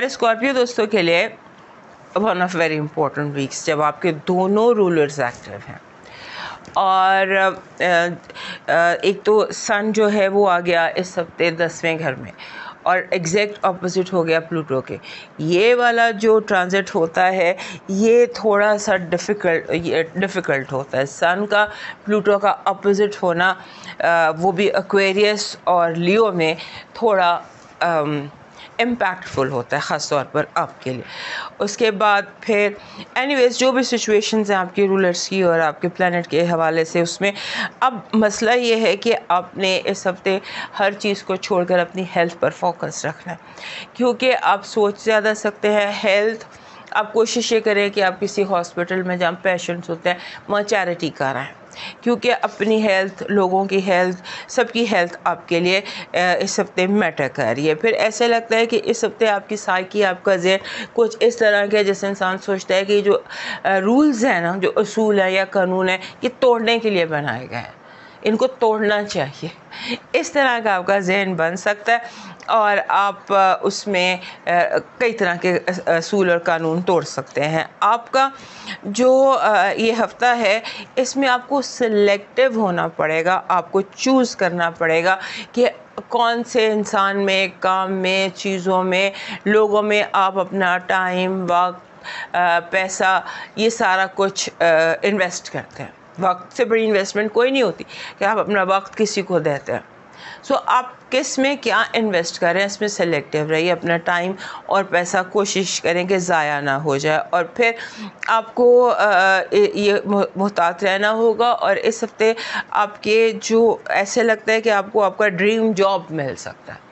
हमारे स्कॉर्पियो दोस्तों के लिए one of very important weeks, जब आपके दोनों रूलर्स एक्टिव हैं। और एक तो सन जो है वो आ गया इस हफ्ते 10वें घर में और एग्जैक्ट ऑपोजिट हो गया प्लूटो के। ये वाला जो ट्रांजिट होता है ये थोड़ा सा डिफ़िकल्ट होता है। सन का प्लूटो का ऑपोजिट होना, वो भी एक्वेरियस और लियो में, थोड़ा इम्पैक्टफुल होता है, ख़ास तौर पर आपके लिए। उसके बाद फिर एनीवेज जो भी सिचुएशंस हैं आपके रूलर्स की और आपके प्लैनेट के हवाले से, उसमें अब मसला ये है कि आपने इस हफ्ते हर चीज़ को छोड़कर अपनी हेल्थ पर फोकस रखना है, क्योंकि आप सोच ज़्यादा सकते हैं। हेल्थ, आप कोशिश ये करें कि आप किसी हॉस्पिटल में जहाँ पेशेंट्स होते हैं वहाँ चैरिटी कराएं, क्योंकि अपनी हेल्थ, लोगों की हेल्थ, सबकी हेल्थ आपके लिए इस हफ्ते मैटर कर रही है। फिर ऐसे लगता है कि इस हफ्ते आपकी साइकी, आपका ज़हन कुछ इस तरह के, जैसे इंसान सोचता है कि जो रूल्स हैं ना, जो असूल है या कानून है, ये तोड़ने के लिए बनाए गए हैं, इनको तोड़ना चाहिए। इस तरह का आपका जहन बन सकता है और आप उसमें कई तरह के असूल और कानून तोड़ सकते हैं। आपका जो ये हफ्ता है, इसमें आपको सिलेक्टिव होना पड़ेगा, आपको चूज़ करना पड़ेगा कि कौन से इंसान में, काम में, चीज़ों में, लोगों में आप अपना टाइम, वक्त, पैसा, ये सारा कुछ इन्वेस्ट करते हैं। वक्त से बड़ी इन्वेस्टमेंट कोई नहीं होती कि आप अपना वक्त किसी को देते हैं। सो आप किस में क्या इन्वेस्ट करें, इसमें सेलेक्टिव रहिए। अपना टाइम और पैसा कोशिश करें कि ज़ाया ना हो जाए, और फिर आपको ये मुहतात रहना होगा। और इस हफ्ते आपके जो ऐसे लगता है कि आपको आपका ड्रीम जॉब मिल सकता है।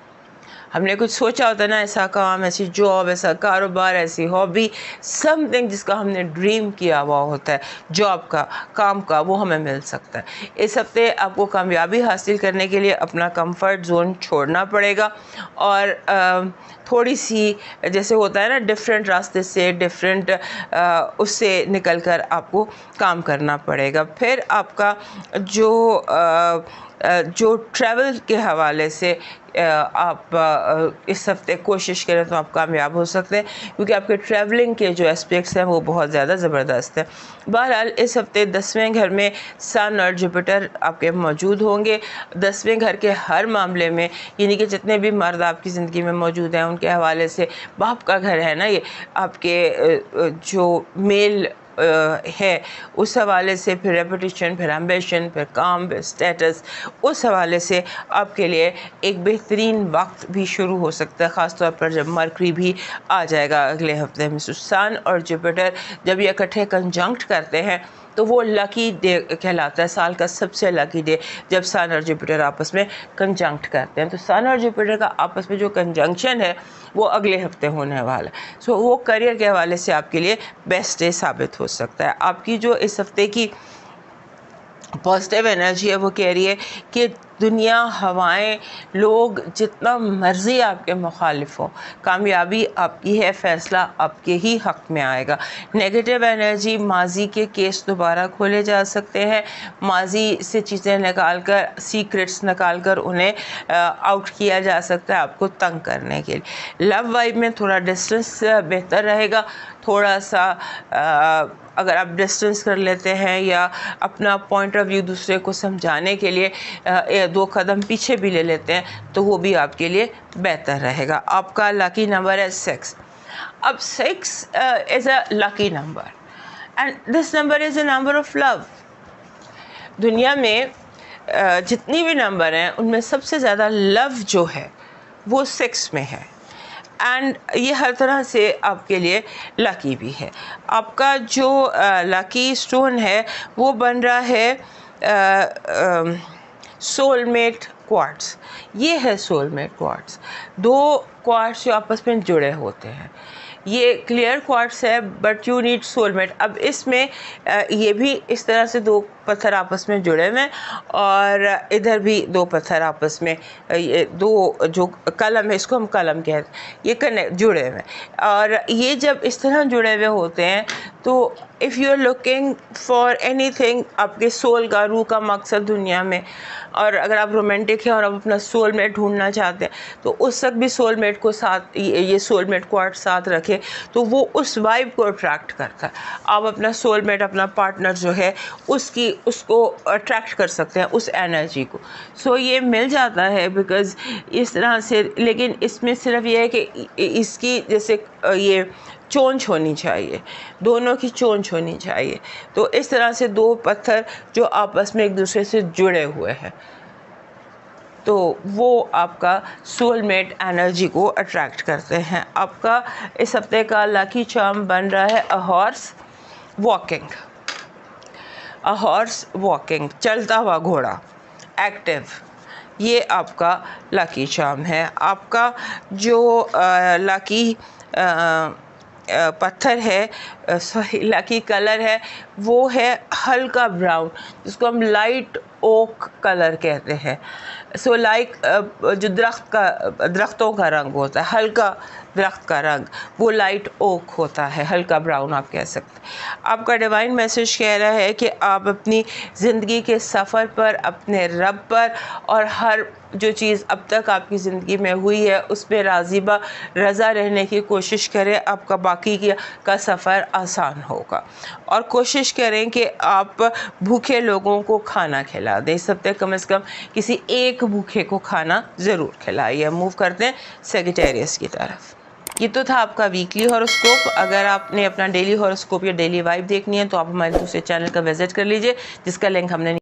हमने कुछ सोचा होता है ना, ऐसा काम, ऐसी जॉब, ऐसा कारोबार, ऐसी हॉबी, समथिंग जिसका हमने ड्रीम किया हुआ होता है, जॉब का, काम का, वो हमें मिल सकता है। इस हफ्ते आपको कामयाबी हासिल करने के लिए अपना कंफर्ट जोन छोड़ना पड़ेगा और थोड़ी सी, जैसे होता है ना, डिफरेंट रास्ते से, डिफरेंट उससे निकलकर आपको काम करना पड़ेगा। फिर आपका जो ट्रैवल के हवाले से आप इस हफ्ते कोशिश करें तो आप कामयाब हो सकते हैं, क्योंकि आपके ट्रैवलिंग के जो एस्पेक्ट्स हैं वो बहुत ज़्यादा ज़बरदस्त हैं। बहरहाल इस हफ्ते 10वें घर में सन और जुपिटर आपके मौजूद होंगे। 10वें घर के हर मामले में, यानी कि जितने भी मर्द आपकी ज़िंदगी में मौजूद हैं उनके हवाले से, बाप का घर है ना ये, आपके जो मेल है, उस हवाले से, फिर रेपुटेशन, फिर एम्बिशन, फिर काम, फिर स्टेटस, उस हवाले से आपके लिए एक बेहतरीन वक्त भी शुरू हो सकता है, ख़ास तौर पर जब मरकरी भी आ जाएगा अगले हफ्ते में। सन और जुपिटर जब ये इकट्ठे कंजंक्ट करते हैं तो वो लकी डे कहलाता है, साल का सबसे लकी डे, जब सन और जुपिटर आपस में कंजंक्ट करते हैं। तो सन और जुपिटर का आपस में जो कंजंक्शन है वो अगले हफ्ते होने वाला है। सो वो करियर के हवाले से आपके लिए बेस्ट डे साबित हो सकता है। आपकी जो इस हफ्ते की पॉजिटिव एनर्जी है वो कह रही है कि दुनिया, हवाएं, लोग जितना मर्ज़ी आपके मुखालिफ हो, कामयाबी आपकी है, फ़ैसला आपके ही हक़ में आएगा। नेगेटिव एनर्जी, माजी के केस दोबारा खोले जा सकते हैं, माजी से चीज़ें निकाल कर, सीक्रेट्स निकाल कर उन्हें आउट किया जा सकता है आपको तंग करने के लिए। लव वाइब में थोड़ा डिस्टेंस बेहतर रहेगा। थोड़ा सा अगर आप डिस्टेंस कर लेते हैं या अपना पॉइंट ऑफ व्यू दूसरे को समझाने के लिए 2 कदम पीछे भी ले लेते हैं तो वो भी आपके लिए बेहतर रहेगा। आपका लकी नंबर है 6। अब 6 is a lucky number and this number is a number of love. दुनिया में जितनी भी नंबर हैं उनमें सबसे ज़्यादा लव जो है वो 6 में है, एंड ये हर तरह से आपके लिए लकी भी है। आपका जो लकी स्टोन है वो बन रहा है सोलमेट क्वार्ट्स। ये है सोलमेट क्वार्ट्स, 2 क्वार्ट्स जो आपस में जुड़े होते हैं। ये क्लियर क्वार्ट्स है बट यू नीड सोलमेट। अब इसमें ये भी इस तरह से 2 पत्थर आपस में जुड़े हुए हैं और इधर भी 2 पत्थर आपस में, ये 2 जो कलम है, इसको हम कलम कहते हैं, ये कनेक्ट जुड़े हुए हैं। और ये जब इस तरह जुड़े हुए होते हैं तो if you are looking for anything, आपके सोल का, रूह का मकसद दुनिया में, और अगर आप रोमांटिक हैं और आप अपना सोलमेट ढूंढना चाहते हैं तो उस वक्त भी सोलमेट को साथ, ये सोलमेट क्वार्ट साथ रखें तो वो उस वाइब को अट्रैक्ट करता है। आप अपना सोलमेट, अपना पार्टनर जो है उसको अट्रैक्ट कर सकते हैं, उस एनर्जी को। सो ये मिल जाता है बिकॉज़ इस तरह से। लेकिन इसमें सिर्फ ये है कि इसकी जैसे ये चोंच होनी चाहिए, दोनों की चोंच होनी चाहिए। तो इस तरह से 2 पत्थर जो आपस में एक दूसरे से जुड़े हुए हैं तो वो आपका सोलमेट एनर्जी को अट्रैक्ट करते हैं। आपका इस हफ्ते का लकी चार्म बन रहा है a horse walking. A horse walking, चलता हुआ घोड़ा, एक्टिव, ये आपका लकी चार्म है। आपका जो लकी पत्थर है, सॉरी लकी कलर है, वो है हल्का ब्राउन, जिसको हम लाइट ओक कलर कहते हैं। सो लाइक जो दरख्तों का रंग होता है, हल्का दरख्त का रंग, वो लाइट ओक होता है, हल्का ब्राउन आप कह सकते हैं। आपका डिवाइन मैसेज कह रहा है कि आप अपनी ज़िंदगी के सफ़र पर, अपने रब पर और हर जो चीज़ अब तक आपकी ज़िंदगी में हुई है उस पर राज़ीबा रज़ा रहने की कोशिश करें। आपका बाकी का सफ़र आसान होगा। और कोशिश करें कि आप भूखे लोगों को खाना खिला दें। इस हफ्ते कम से कम किसी एक भूखे को खाना ज़रूर खिलाइए। मूव करते हैं सेजिटेरियस की तरफ। ये तो था आपका वीकली हॉरोस्कोप। अगर आपने अपना डेली हॉरोस्कोप या डेली वाइब देखनी है तो आप हमारे दूसरे चैनल का विजिट कर लीजिए, जिसका लिंक हमने